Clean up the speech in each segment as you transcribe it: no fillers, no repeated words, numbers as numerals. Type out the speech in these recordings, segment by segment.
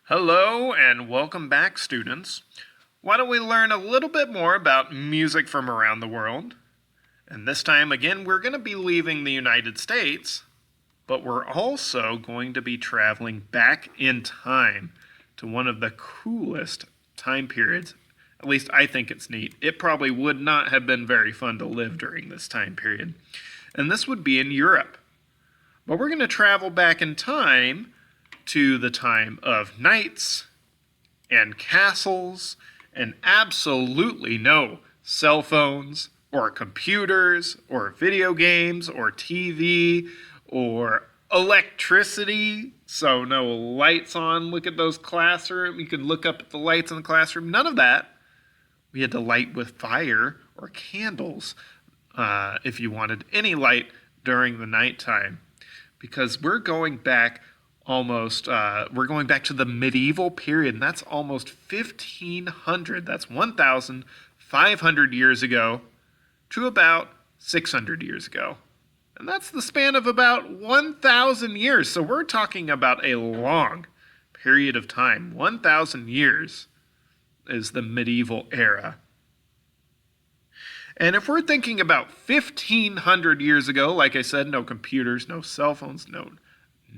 Hello and welcome back, students. Why don't we learn a little bit more about music from around the world? And this time, again, we're going to be leaving the United States, but we're also going to be traveling back in time to one of the coolest time periods. At least I think it's neat. It probably would not have been very fun to live during this time period. And this would be in Europe. But we're going to travel back in time to the time of knights and castles and absolutely no cell phones or computers or video games or TV or electricity. So no lights on. Look at those classroom. You could look up at the lights in the classroom. None of that. We had to light with fire or candles if you wanted any light during the nighttime, because we're going back we're going back to the medieval period, and that's almost 1500. That's 1,500 years ago to about 600 years ago. And that's the span of about 1,000 years. So we're talking about a long period of time. 1,000 years is the medieval era. And if we're thinking about 1,500 years ago, like I said, no computers, no cell phones, no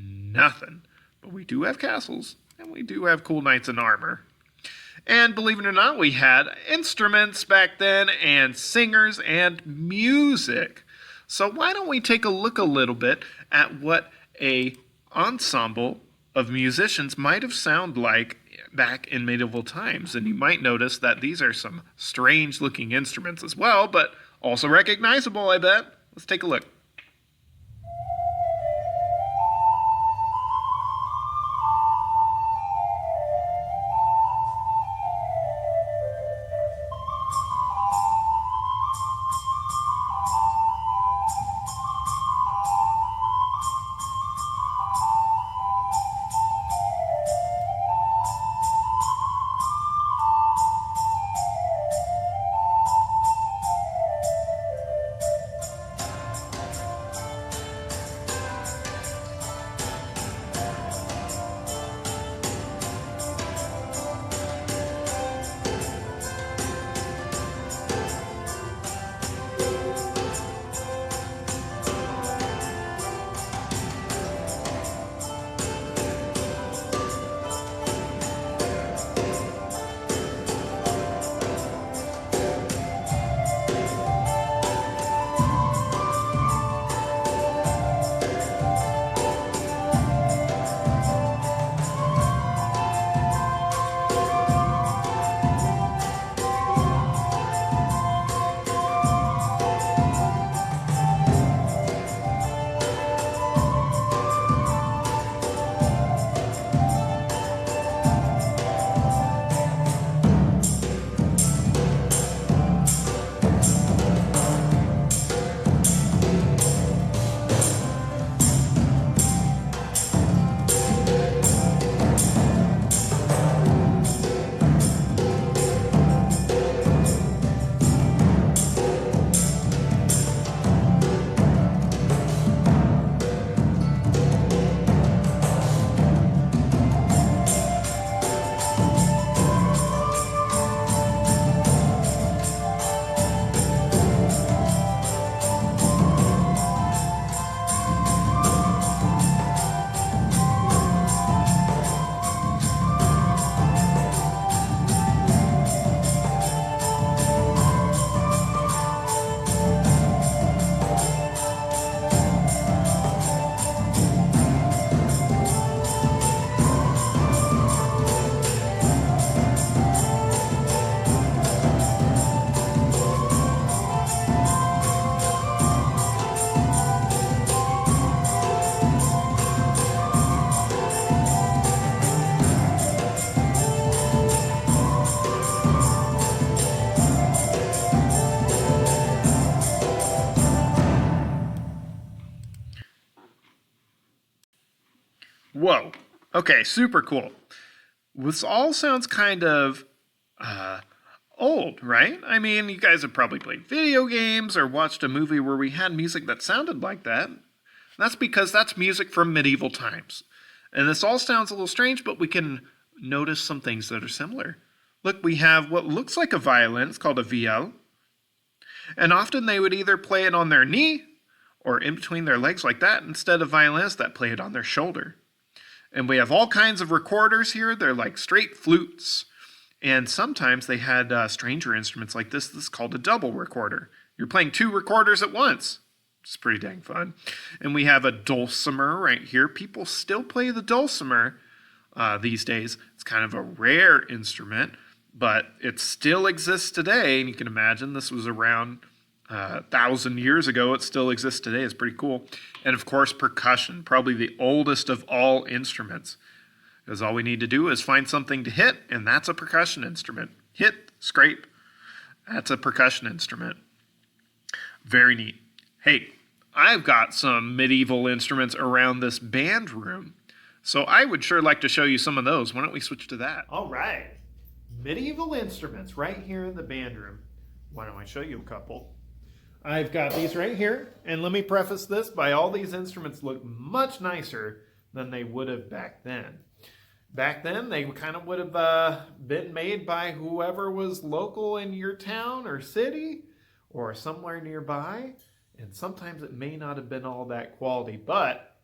nothing. But we do have castles, and we do have cool knights in armor. And believe it or not, we had instruments back then, and singers, and music. So why don't we take a look a little bit at what a ensemble of musicians might have sounded like back in medieval times. And you might notice that these are some strange looking instruments as well, but also recognizable, I bet. Let's take a look. Whoa. Okay, super cool. This all sounds kind of old, right? I mean, you guys have probably played video games or watched a movie where we had music that sounded like that. That's because that's music from medieval times. And this all sounds a little strange, but we can notice some things that are similar. Look, we have what looks like a violin. It's called a viol. And often they would either play it on their knee or in between their legs like that, instead of violinists that play it on their shoulder. And we have all kinds of recorders here. They're like straight flutes. And sometimes they had stranger instruments like this. This is called a double recorder. You're playing two recorders at once. It's pretty dang fun. And we have a dulcimer right here. People still play the dulcimer these days. It's kind of a rare instrument, but it still exists today. And you can imagine this was around 1,000 years ago. It still exists today. It's pretty cool. And of course, percussion, probably the oldest of all instruments. Because all we need to do is find something to hit, and that's a percussion instrument. Hit, scrape, that's a percussion instrument. Very neat. Hey, I've got some medieval instruments around this band room, so I would sure like to show you some of those. Why don't we switch to that? All right. Medieval instruments right here in the band room. Why don't I show you a couple? I've got these right here, and let me preface this by all these instruments look much nicer than they would have back then. Back then, they kind of would have been made by whoever was local in your town or city or somewhere nearby. And sometimes it may not have been all that quality, but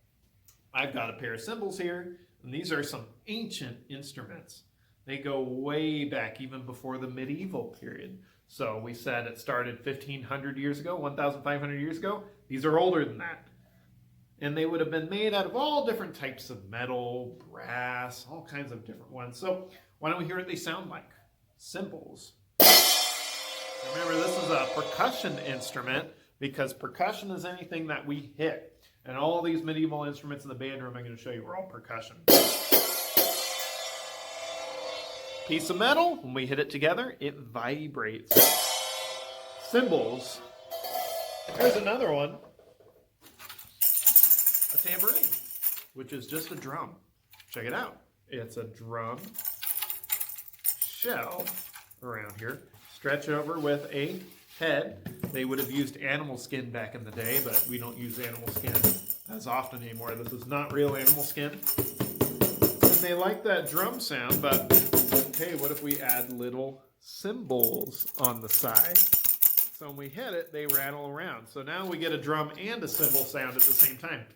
I've got a pair of cymbals here, and these are some ancient instruments. They go way back, even before the medieval period. So we said it started 1,500 years ago, 1,500 years ago. These are older than that. And they would have been made out of all different types of metal, brass, all kinds of different ones. So why don't we hear what they sound like? Cymbals. Remember, this is a percussion instrument because percussion is anything that we hit. And all these medieval instruments in the band room I'm going to show you are all percussion. Piece of metal, when we hit it together, it vibrates. Cymbals. Here's another one. A tambourine, which is just a drum. Check it out. It's a drum shell around here. Stretch over with a head. They would have used animal skin back in the day, but we don't use animal skin as often anymore. This is not real animal skin. And they like that drum sound, but okay, what if we add little cymbals on the side? So when we hit it, they rattle around. So now we get a drum and a cymbal sound at the same time.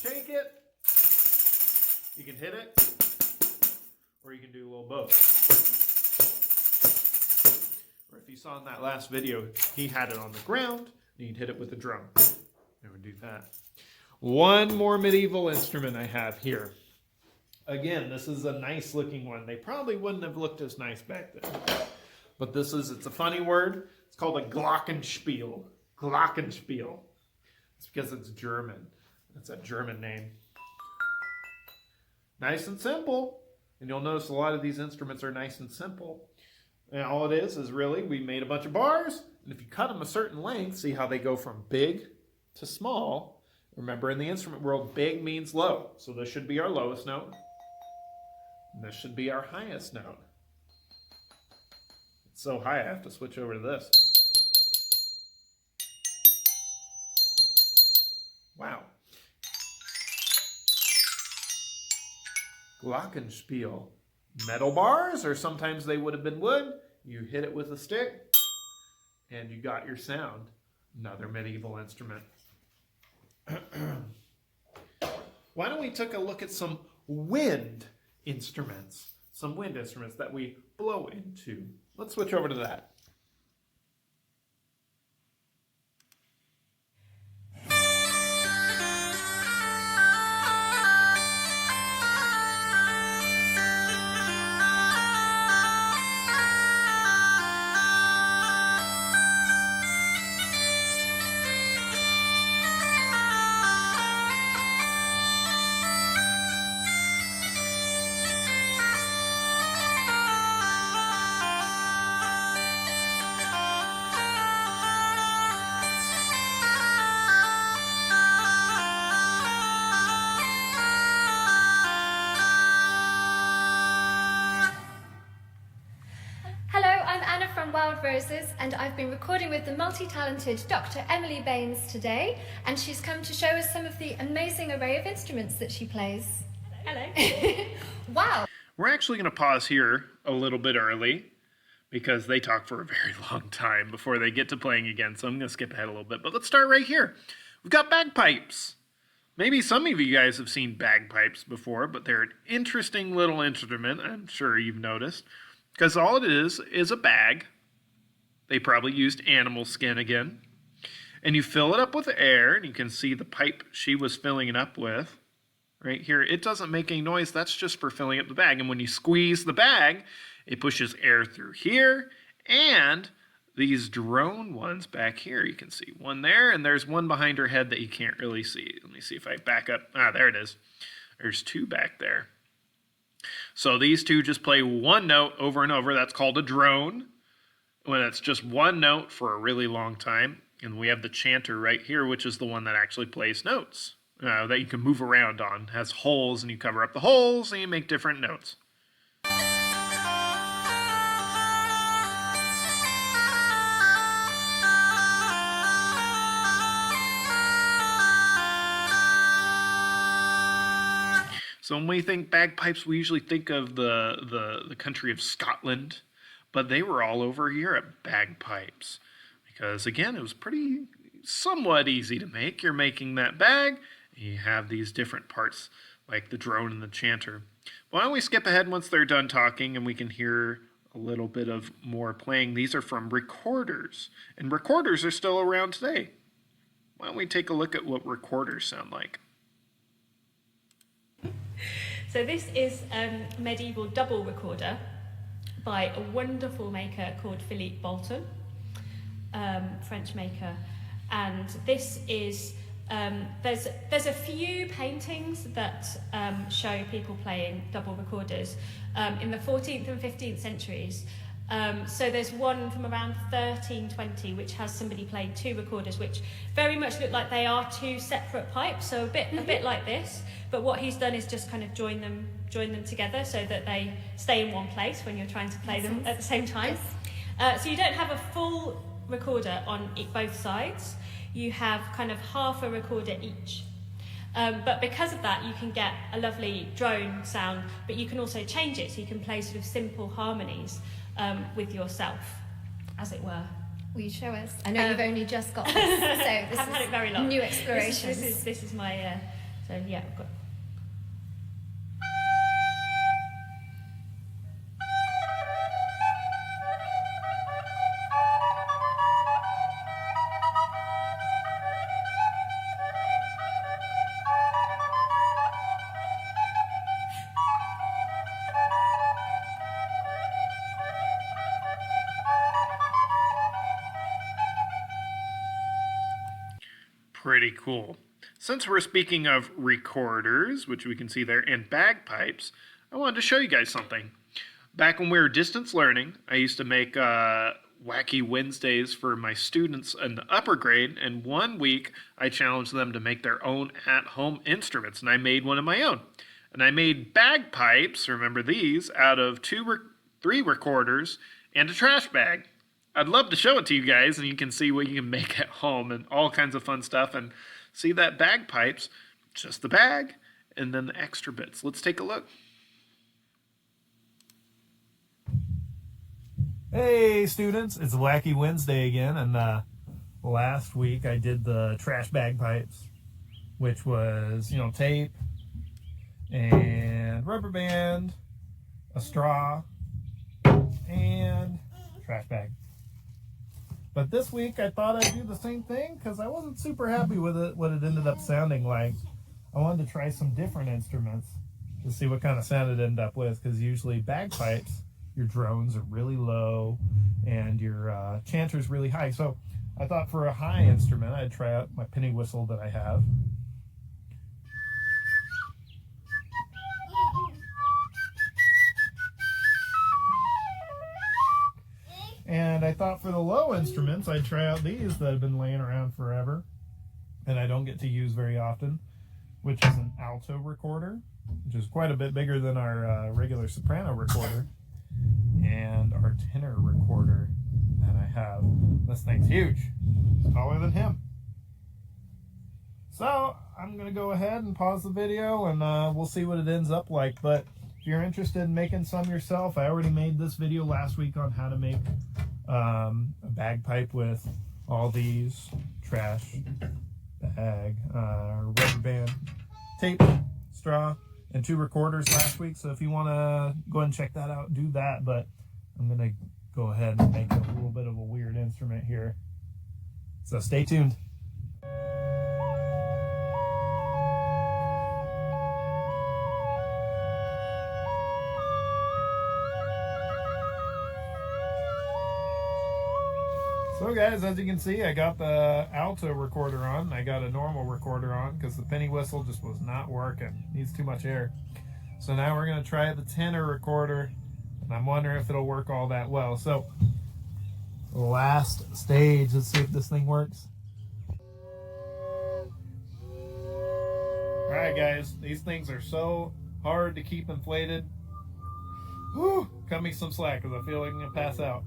Shake it, you can hit it, or you can do a little both. Or if you saw in that last video, he had it on the ground, and you'd hit it with a drum. Never do that. One more medieval instrument I have here. Again, this is a nice looking one. They probably wouldn't have looked as nice back then. But it's a funny word. It's called a glockenspiel. Glockenspiel. It's because it's German. That's a German name. Nice and simple. And you'll notice a lot of these instruments are nice and simple. And all it is really we made a bunch of bars. And if you cut them a certain length, see how they go from big to small. Remember, in the instrument world, big means low. So this should be our lowest note. And this should be our highest note. It's so high I have to switch over to this. Wow. Glockenspiel. Metal bars, or sometimes they would have been wood. You hit it with a stick, and you got your sound. Another medieval instrument. Why don't we take a look at some wind instruments? Some wind instruments that we blow into. Let's switch over to that. Wild Roses, and I've been recording with the multi-talented Dr. Emily Baines today, and she's come to show us some of the amazing array of instruments that she plays. Hello, Hello. Wow. We're actually going to pause here a little bit early because they talk for a very long time before they get to playing again. So I'm going to skip ahead a little bit. But let's start right here. We've got bagpipes. Maybe some of you guys have seen bagpipes before, but they're an interesting little instrument, I'm sure you've noticed, because all it is a bag. They probably used animal skin again. And you fill it up with air, and you can see the pipe she was filling it up with. Right here, it doesn't make any noise. That's just for filling up the bag. And when you squeeze the bag, it pushes air through here. And these drone ones back here, you can see one there, and there's one behind her head that you can't really see. Let me see if I back up. There it is. There's two back there. So these two just play one note over and over. That's called a drone, when it's just one note for a really long time. And we have the chanter right here, which is the one that actually plays notes that you can move around on. It has holes, and you cover up the holes, and you make different notes. So when we think bagpipes, we usually think of the country of Scotland, but they were all over Europe, bagpipes. Because again, it was somewhat easy to make. You're making that bag, and you have these different parts like the drone and the chanter. Why don't we skip ahead once they're done talking and we can hear a little bit of more playing. These are from recorders, and recorders are still around today. Why don't we take a look at what recorders sound like? So this is a medieval double recorder by a wonderful maker called Philippe Bolton, French maker. And this is, there's a few paintings that show people playing double recorders in the 14th and 15th centuries. So there's one from around 1320 which has somebody playing two recorders, which very much look like they are two separate pipes, so a bit like this. But what he's done is just kind of join them together so that they stay in one place when you're trying to play them at the same time. So you don't have a full recorder on both sides. You have kind of half a recorder each. But because of that, you can get a lovely drone sound, but you can also change it, so you can play sort of simple harmonies with yourself, as it were. Will you show us? I know you've only just got this, so this haven't had it very long. New explorations. This is my so yeah. I've got. Pretty cool. Since we're speaking of recorders, which we can see there, and bagpipes, I wanted to show you guys something. Back when we were distance learning, I used to make Wacky Wednesdays for my students in the upper grade, and one week I challenged them to make their own at-home instruments, and I made one of my own. And I made bagpipes, remember these, out of three recorders and a trash bag. I'd love to show it to you guys, and you can see what you can make at home and all kinds of fun stuff. And see that bagpipes, just the bag, and then the extra bits. Let's take a look. Hey students, it's Wacky Wednesday again, and last week I did the trash bagpipes, which was, tape and rubber band, a straw, and trash bag. But this week I thought I'd do the same thing because I wasn't super happy with what it ended up sounding like. I wanted to try some different instruments to see what kind of sound it ended up with, because usually bagpipes, your drones are really low and your chanter's really high. So I thought for a high instrument I'd try out my penny whistle that I have. And I thought for the low instruments, I'd try out these that have been laying around forever and I don't get to use very often, which is an alto recorder, which is quite a bit bigger than our regular soprano recorder, and our tenor recorder that I have. This thing's huge. It's taller than him. So I'm going to go ahead and pause the video and we'll see what it ends up like. But if you're interested in making some yourself, I already made this video last week on how to make a bagpipe with all these trash bag, rubber band, tape, straw, and 2 recorders last week. So if you want to go ahead and check that out, do that. But I'm going to go ahead and make a little bit of a weird instrument here. So stay tuned. So guys, as you can see, I got the alto recorder on. I got a normal recorder on because the penny whistle just was not working. Needs too much air. So now we're going to try the tenor recorder, and I'm wondering if it'll work all that well. So last stage, let's see if this thing works. Alright guys, these things are so hard to keep inflated. Whew, cut me some slack because I feel like I'm going to pass out.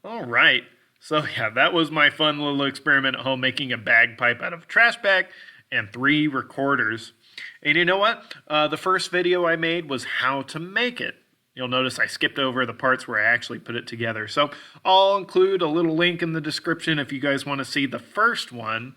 All right. So yeah, that was my fun little experiment at home, making a bagpipe out of a trash bag and 3 recorders. And you know what? The first video I made was how to make it. You'll notice I skipped over the parts where I actually put it together. So I'll include a little link in the description if you guys want to see the first one,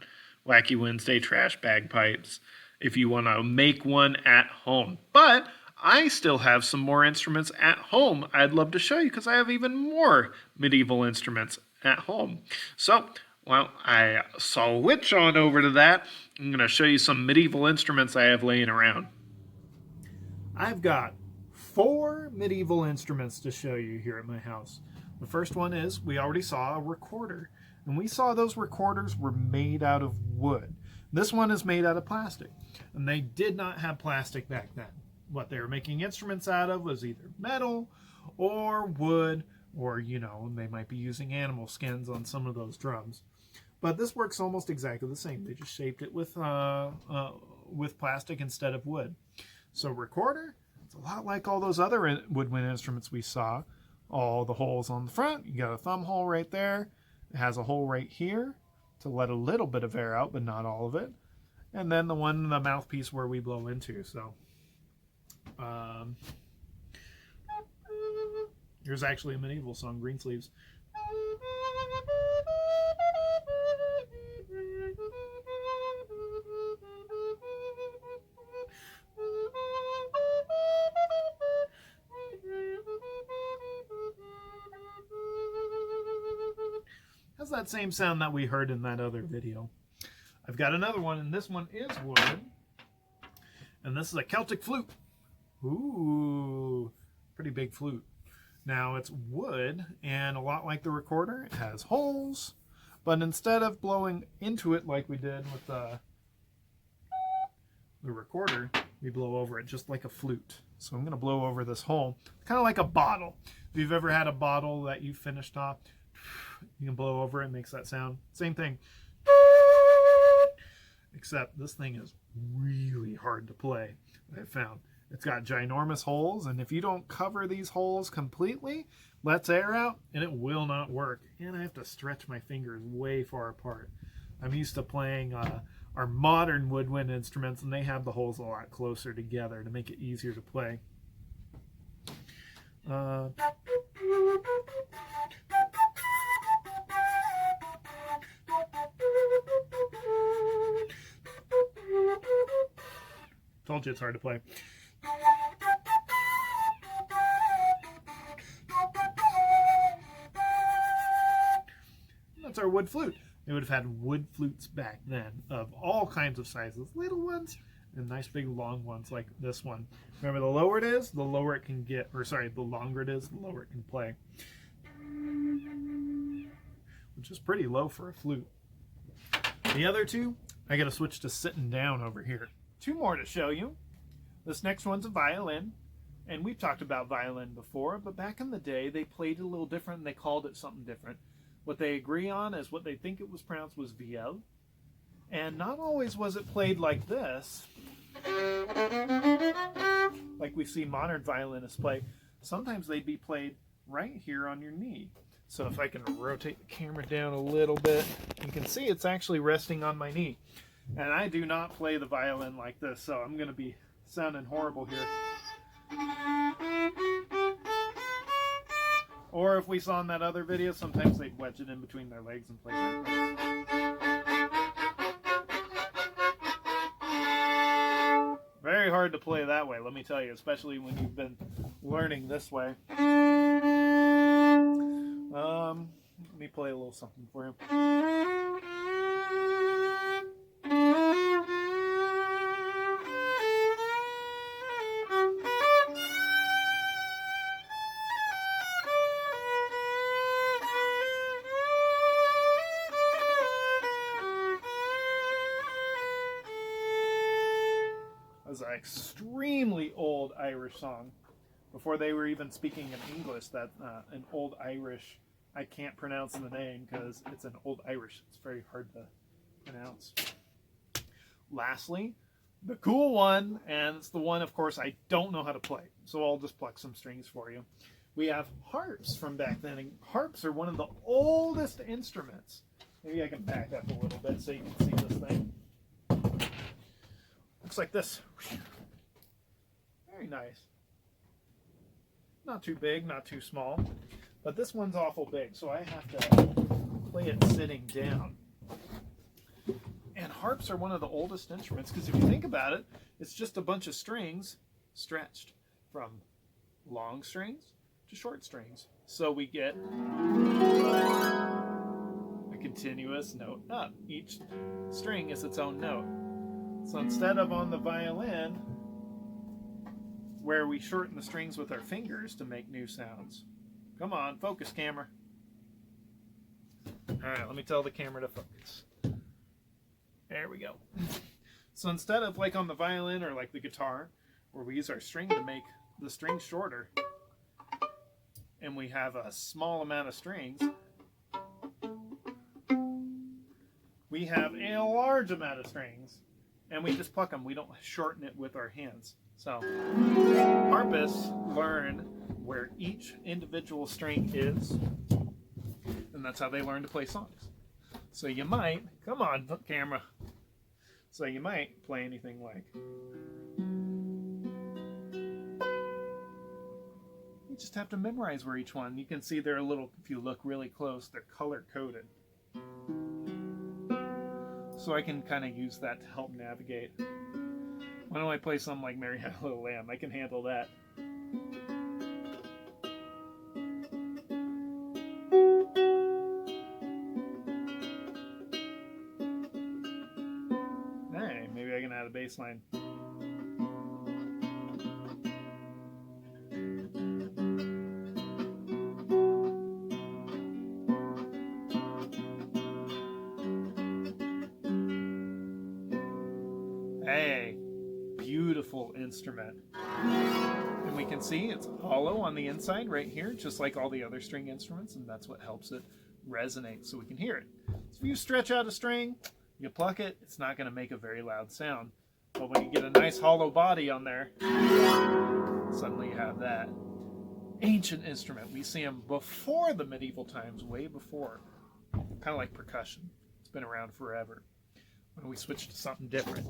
Wacky Wednesday Trash Bagpipes, if you want to make one at home. But I still have some more instruments at home I'd love to show you because I have even more medieval instruments at home. So, well, I switch on over to that. I'm going to show you some medieval instruments I have laying around. I've got 4 medieval instruments to show you here at my house. The first one is, we already saw a recorder. And we saw those recorders were made out of wood. This one is made out of plastic. And they did not have plastic back then. What they were making instruments out of was either metal or wood, or, you know, they might be using animal skins on some of those drums. But this works almost exactly the same. They just shaped it with plastic instead of wood. So recorder, it's a lot like all those other woodwind instruments we saw. All the holes on the front. You got a thumb hole right there. It has a hole right here to let a little bit of air out, but not all of it. And then the mouthpiece where we blow into. So here's actually a medieval song, Greensleeves. Has that same sound that we heard in that other video. I've got another one, and this one is wood. And this is a Celtic flute. Ooh, pretty big flute. Now it's wood, and a lot like the recorder, it has holes, but instead of blowing into it like we did with the recorder, we blow over it just like a flute. So I'm going to blow over this hole, kind of like a bottle. If you've ever had a bottle that you finished off, you can blow over it, it makes that sound. Same thing. Except this thing is really hard to play, I found. It's got ginormous holes, and if you don't cover these holes completely, lets air out, and it will not work. And I have to stretch my fingers way far apart. I'm used to playing our modern woodwind instruments, and they have the holes a lot closer together to make it easier to play. told you it's hard to play. That's our wood flute. They would have had wood flutes back then of all kinds of sizes, little ones and nice big long ones like this one. Remember, the lower it is, the lower it can get, or sorry, the longer it is, the lower it can play. Which is pretty low for a flute. The other two, I gotta switch to sitting down over here. Two more to show you. This next one's a violin, and we've talked about violin before, but back in the day they played it a little different and they called it something different. What they agree on is what they think it was pronounced was viol, and not always was it played like this, like we see modern violinists play. Sometimes they'd be played right here on your knee. So if I can rotate the camera down a little bit, you can see it's actually resting on my knee. And I do not play the violin like this, so I'm going to be sounding horrible here. Or if we saw in that other video, sometimes they'd wedge it in between their legs and play like this. Very hard to play that way, let me tell you, especially when you've been learning this way. Let me play a little something for you. That's an extremely old Irish song. Before they were even speaking in English, that an old Irish, I can't pronounce the name because it's an old Irish. It's very hard to pronounce. Lastly, the cool one, and it's the one, of course, I don't know how to play. So I'll just pluck some strings for you. We have harps from back then. And harps are one of the oldest instruments. Maybe I can back up a little bit so you can see this thing. Looks like this. Very nice. Not too big, not too small. But this one's awful big, so I have to play it sitting down. And harps are one of the oldest instruments because if you think about it, it's just a bunch of strings stretched from long strings to short strings. So we get a continuous note up. Each string is its own note. So instead of on the violin, where we shorten the strings with our fingers to make new sounds. Come on, focus, camera. Alright, let me tell the camera to focus. There we go. So instead of like on the violin or like the guitar, where we use our string to make the strings shorter, and we have a small amount of strings, we have a large amount of strings, and we just pluck them. We don't shorten it with our hands. So harpists learn where each individual string is, and that's how they learn to play songs. So you might, come on camera, so you might play anything like, you just have to memorize where each one, you can see they're a little, if you look really close, they're color coded. So I can kind of use that to help navigate. Why don't I play something like Mary Had a Little Lamb? I can handle that. Hey, maybe I can add a bass line. Hey, beautiful instrument. And we can see it's hollow on the inside right here, just like all the other string instruments, and that's what helps it resonate so we can hear it. So if you stretch out a string, you pluck it, it's not going to make a very loud sound. But when you get a nice hollow body on there, suddenly you have that. Ancient instrument. We see them before the medieval times, way before. Kind of like percussion. It's been around forever. When we switch to something different.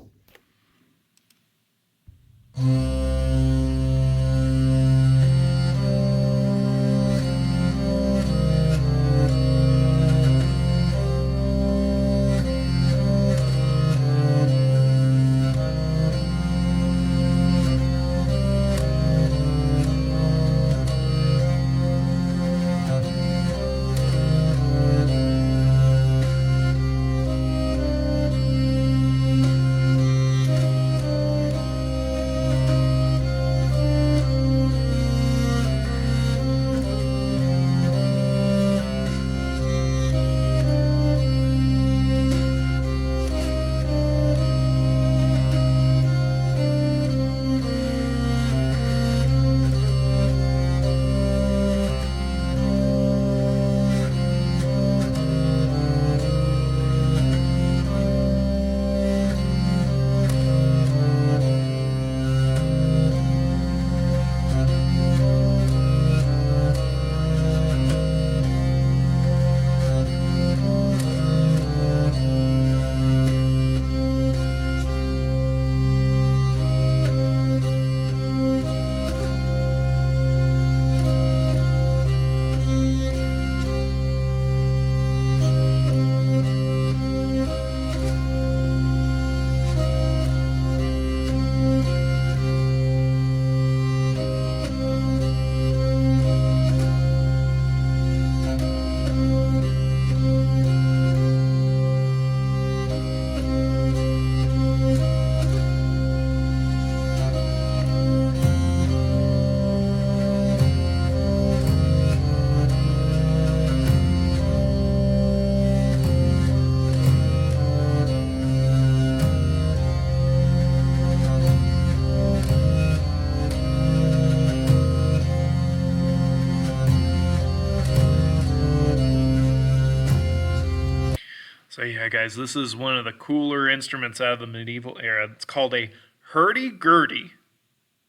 So yeah, guys, this is one of the cooler instruments out of the medieval era. It's called a hurdy-gurdy,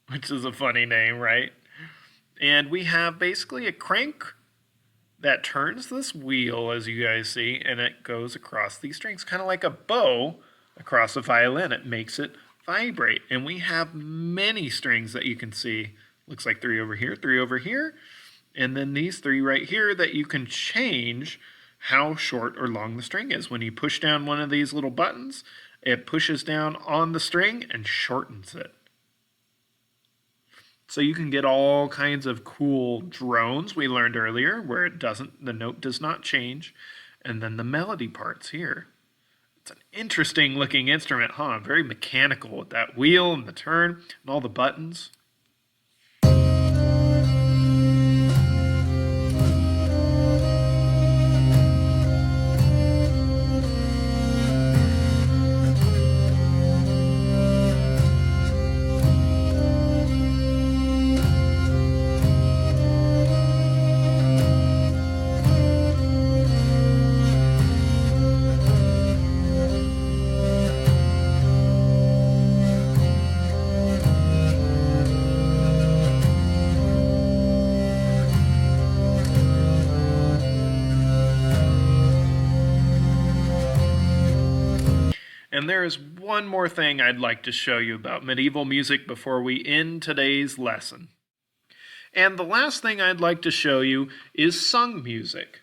which is a funny name, right? And we have basically a crank that turns this wheel, as you guys see, and it goes across these strings, kind of like a bow across a violin. It makes it vibrate. And we have many strings that you can see. Looks like 3 over here, and then these 3 right here that you can change how short or long the string is. When you push down one of these little buttons, it pushes down on the string and shortens it. So you can get all kinds of cool drones we learned earlier where the note does not change. And then the melody parts here. It's an interesting looking instrument, huh? Very mechanical with that wheel and the turn and all the buttons. And there is one more thing I'd like to show you about medieval music before we end today's lesson. And the last thing I'd like to show you is sung music.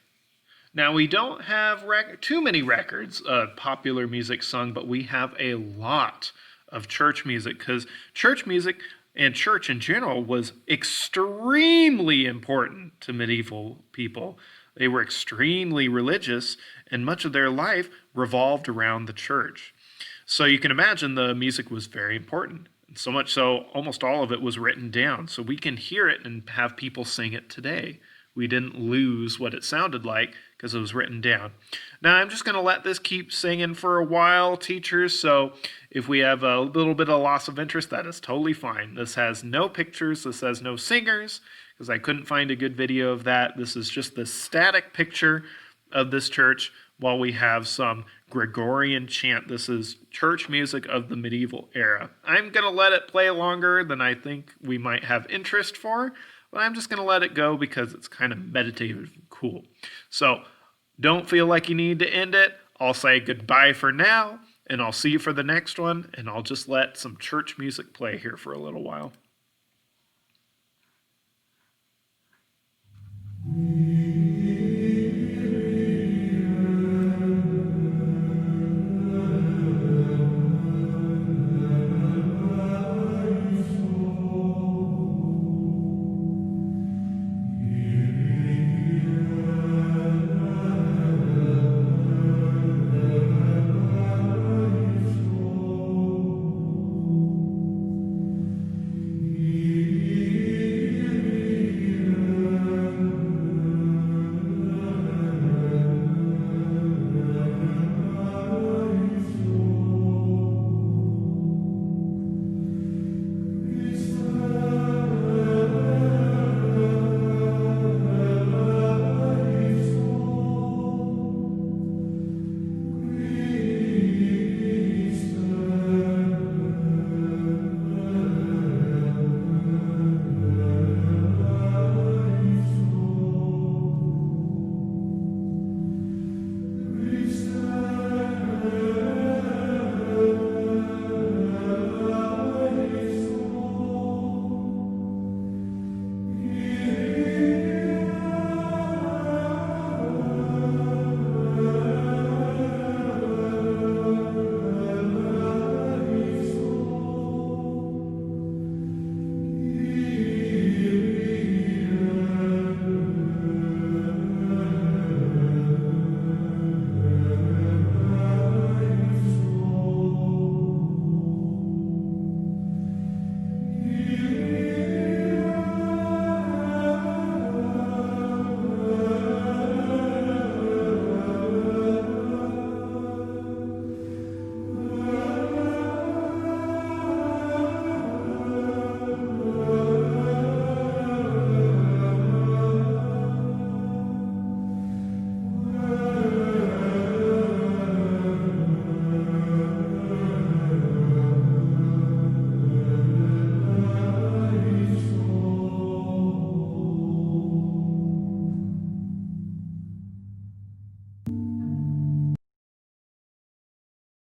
Now, we don't have too many records of popular music sung, but we have a lot of church music, because church music and church in general was extremely important to medieval people. They were extremely religious, and much of their life revolved around the church. So you can imagine the music was very important. So much so, almost all of it was written down. So we can hear it and have people sing it today. We didn't lose what it sounded like because it was written down. Now I'm just going to let this keep singing for a while, teachers. So if we have a little bit of loss of interest, that is totally fine. This has no pictures. This has no singers, because I couldn't find a good video of that. This is just the static picture of this church while we have some Gregorian chant. This is church music of the medieval era. I'm going to let it play longer than I think we might have interest for, but I'm just going to let it go because it's kind of meditative and cool. So don't feel like you need to end it. I'll say goodbye for now, and I'll see you for the next one, and I'll just let some church music play here for a little while.